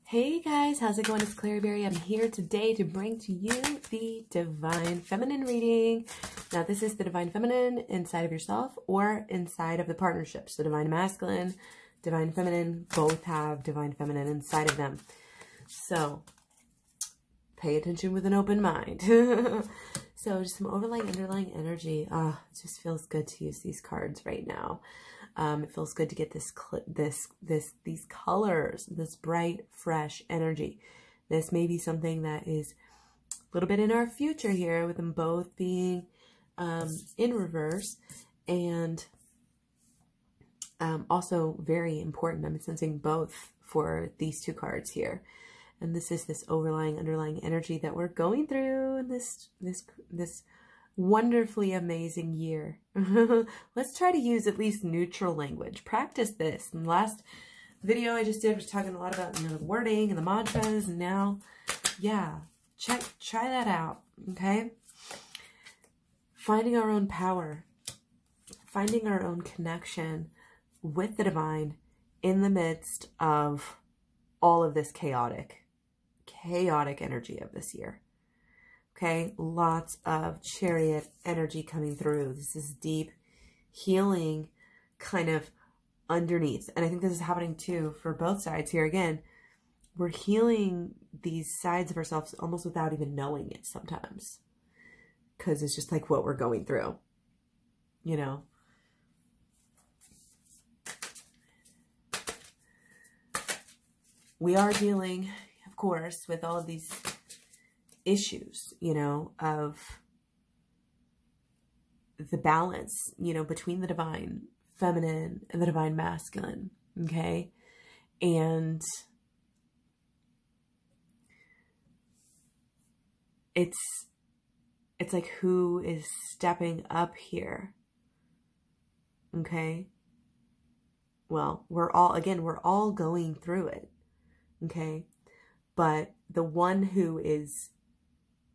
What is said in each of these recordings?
Hey guys, how's it going? It's Claryberry. I'm here today to bring to you the Divine Feminine reading. Now, this is the Divine Feminine inside of yourself or inside of the partnership. So Divine Masculine, Divine Feminine, both have Divine Feminine inside of them. So pay attention with an open mind. So just some underlying energy. It just feels good to use these cards right now. It feels good to get these colors, this bright, fresh energy. This may be something that is a little bit in our future here, with them both being in reverse, and also very important. I'm sensing both for these two cards here. And this is this underlying energy that we're going through in this wonderfully amazing year. Let's try to use at least neutral language. Practice this. In the last video I just did was talking a lot about, the wording and the mantras, and now, yeah, try that out, okay? Finding our own power, finding our own connection with the divine in the midst of all of this chaotic energy of this year. Okay, lots of Chariot energy coming through. This is deep healing kind of underneath. And I think this is happening too for both sides here. Again, we're healing these sides of ourselves almost without even knowing it sometimes, because it's just like what we're going through, We are dealing, of course, with all of these issues, of the balance, between the divine feminine and the divine masculine, okay? And it's like, who is stepping up here, okay? Well, we're all going through it, okay? But the one who is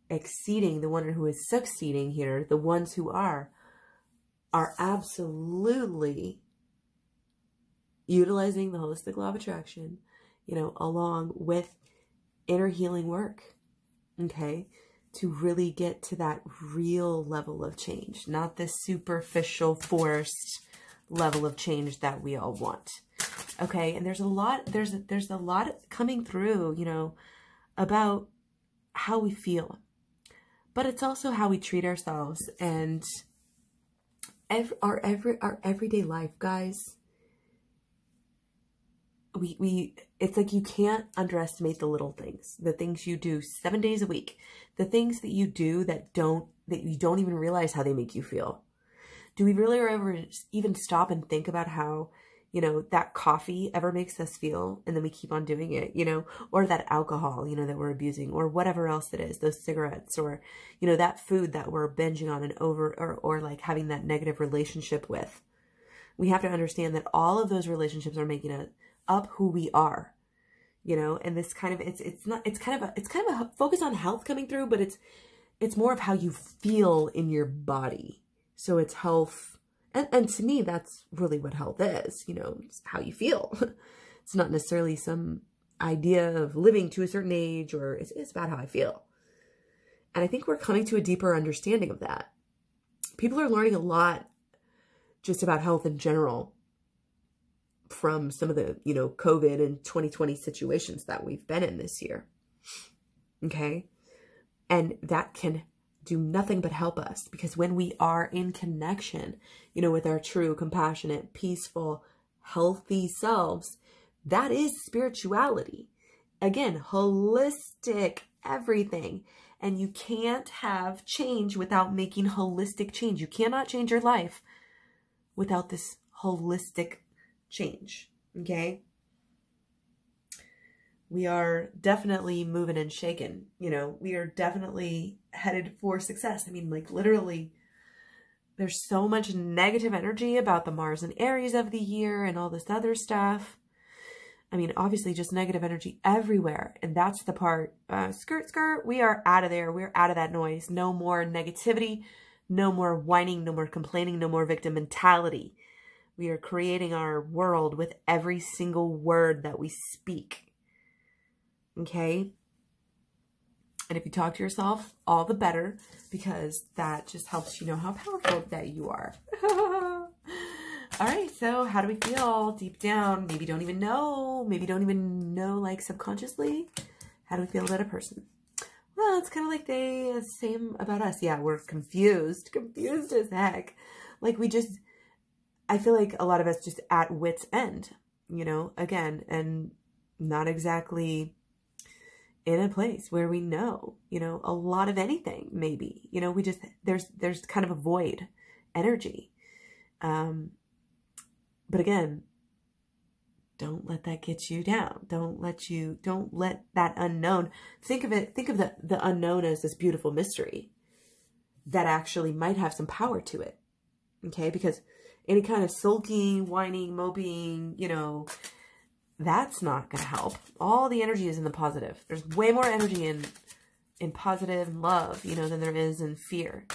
exceeding, the one who is succeeding here, the ones who are absolutely utilizing the holistic law of attraction, along with inner healing work, okay, to really get to that real level of change, not this superficial, forced level of change that we all want. Okay, and there's a lot coming through, about how we feel, but it's also how we treat ourselves and our everyday life, guys. It's like you can't underestimate the little things, the things you do 7 days a week, the things that you do that you don't even realize how they make you feel. Do we really ever even stop and think about how, that coffee ever makes us feel, and then we keep on doing it, or that alcohol, that we're abusing, or whatever else it is, those cigarettes, or, that food that we're binging on and over, or like having that negative relationship with. We have to understand that all of those relationships are making up who we are, and this kind of, it's kind of a focus on health coming through, but it's more of how you feel in your body. So it's health. And to me, that's really what health is, it's how you feel. It's not necessarily some idea of living to a certain age, or it's about how I feel. And I think we're coming to a deeper understanding of that. People are learning a lot just about health in general from some of the, COVID and 2020 situations that we've been in this year. Okay. And that can do nothing but help us, because when we are in connection, with our true, compassionate, peaceful, healthy selves, that is spirituality. Again, holistic everything. And you can't have change without making holistic change. You cannot change your life without this holistic change. Okay? We are definitely moving and shaking. We are definitely headed for success. I mean, like, literally, there's so much negative energy about the Mars and Aries of the year and all this other stuff. I mean, obviously, just negative energy everywhere. And that's the part, skirt, we are out of there. We're out of that noise. No more negativity, no more whining, no more complaining, no more victim mentality. We are creating our world with every single word that we speak. Okay. And if you talk to yourself, all the better, because that just helps you know how powerful that you are. All right, so how do we feel deep down? Maybe don't even know. Maybe don't even know, like, subconsciously. How do we feel about a person? Well, it's kind of like the same about us. Yeah, we're confused as heck. Like, I feel like a lot of us just at wit's end, you know, again, and not exactly in a place where we know, you know, a lot of anything, maybe, you know, there's kind of a void energy. But again, don't let that get you down. Don't let that unknown, think of the unknown as this beautiful mystery that actually might have some power to it. Okay. Because any kind of sulking, whining, moping, you know, that's not going to help. All the energy is in the positive. There's way more energy in positive and love, you know, than there is in fear.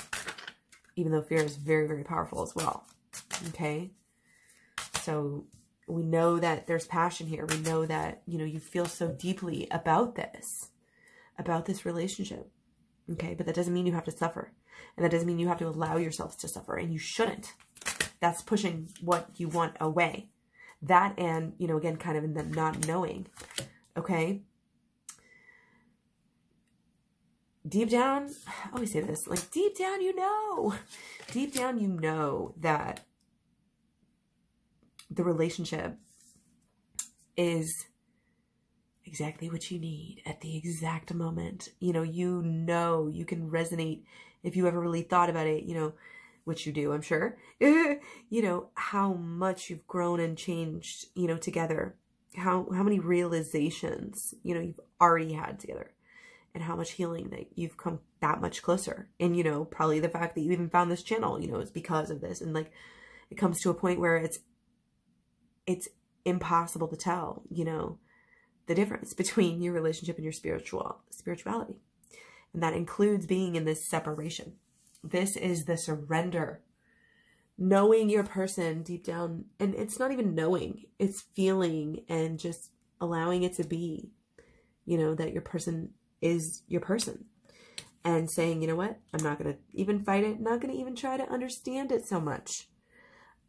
Even though fear is very, very powerful as well. Okay. So we know that there's passion here. We know that, you know, you feel so deeply about this relationship. Okay. But that doesn't mean you have to suffer. And that doesn't mean you have to allow yourself to suffer. And you shouldn't. That's pushing what you want away. That and, you know, again, kind of in the not knowing. Okay. Deep down, I always say this, like deep down, you know that the relationship is exactly what you need at the exact moment. You know, you can resonate if you ever really thought about it, you know, which you do, I'm sure, you know, how much you've grown and changed, you know, together, how many realizations, you know, you've already had together, and how much healing that you've come that much closer. And, you know, probably the fact that you even found this channel, you know, is because of this. And like, it comes to a point where it's impossible to tell, you know, the difference between your relationship and your spirituality. And that includes being in this separation. This is the surrender. Knowing your person deep down, and it's not even knowing, it's feeling and just allowing it to be, you know, that your person is your person. And saying, you know what, I'm not going to even fight it, not going to even try to understand it so much.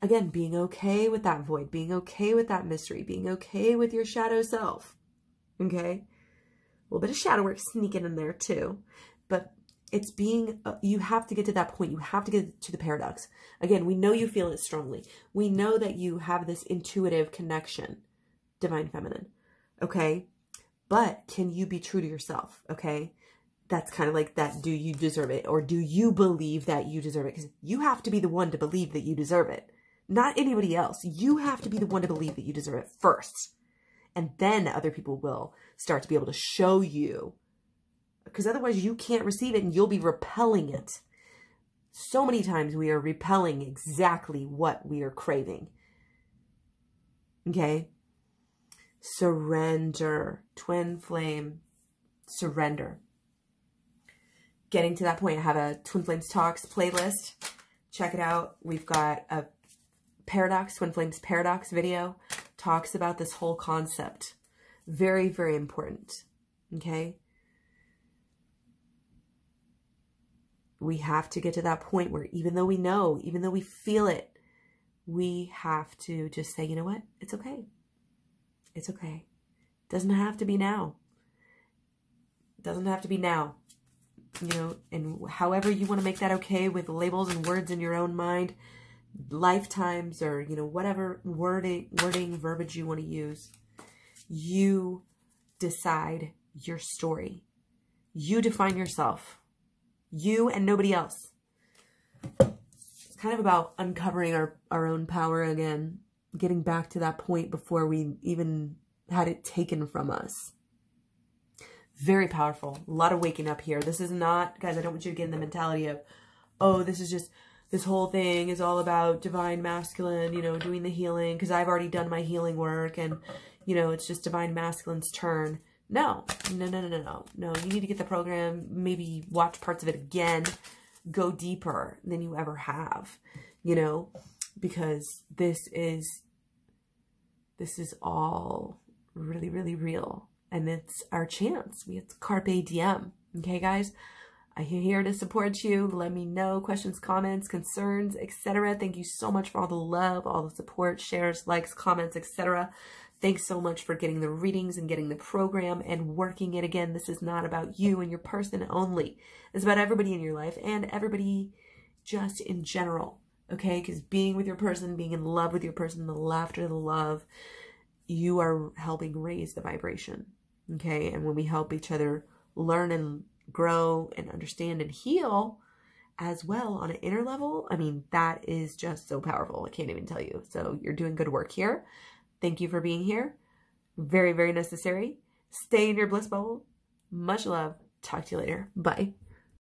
Again, being okay with that void, being okay with that mystery, being okay with your shadow self. Okay? A little bit of shadow work sneaking in there too. But it's being, you have to get to that point. You have to get to the paradox. Again, we know you feel it strongly. We know that you have this intuitive connection, divine feminine. Okay? But can you be true to yourself? Okay? That's kind of like that, do you deserve it? Or do you believe that you deserve it? Because you have to be the one to believe that you deserve it. Not anybody else. You have to be the one to believe that you deserve it first. And then other people will start to be able to show you. Because otherwise you can't receive it and you'll be repelling it. So many times we are repelling exactly what we are craving. Okay? Surrender. Twin flame. Surrender. Getting to that point, I have a Twin Flames Talks playlist. Check it out. We've got a Paradox, Twin Flames Paradox video. Talks about this whole concept. Very, very important. Okay? We have to get to that point where even though we know, even though we feel it, we have to just say, you know what? It's okay. It's okay. Doesn't have to be now. Doesn't have to be now. You know, and however you want to make that okay with labels and words in your own mind, lifetimes or, you know, whatever wording, verbiage you want to use, you decide your story. You define yourself. You and nobody else. It's kind of about uncovering our own power again, getting back to that point before we even had it taken from us. Very powerful. A lot of waking up here. This is not, guys, I don't want you to get in the mentality of, oh, this is just, this whole thing is all about divine masculine, you know, doing the healing, because I've already done my healing work and, you know, it's just divine masculine's turn. No, no, no, no, no, no. No, you need to get the program, maybe watch parts of it again, go deeper than you ever have, you know, because this is all really, really real. and it's our chance. It's carpe diem. Okay, guys? I'm here to support you. Let me know questions, comments, concerns, etc. Thank you so much for all the love, all the support, shares, likes, comments, etc. Thanks so much for getting the readings and getting the program and working it. Again, this is not about you and your person only. It's about everybody in your life and everybody just in general. Okay? Because being with your person, being in love with your person, the laughter, the love, you are helping raise the vibration. Okay? And when we help each other learn and grow and understand and heal as well on an inner level, I mean, that is just so powerful. I can't even tell you. So you're doing good work here. Thank you for being here. Very, very necessary. Stay in your bliss bubble. Much love. Talk to you later. Bye.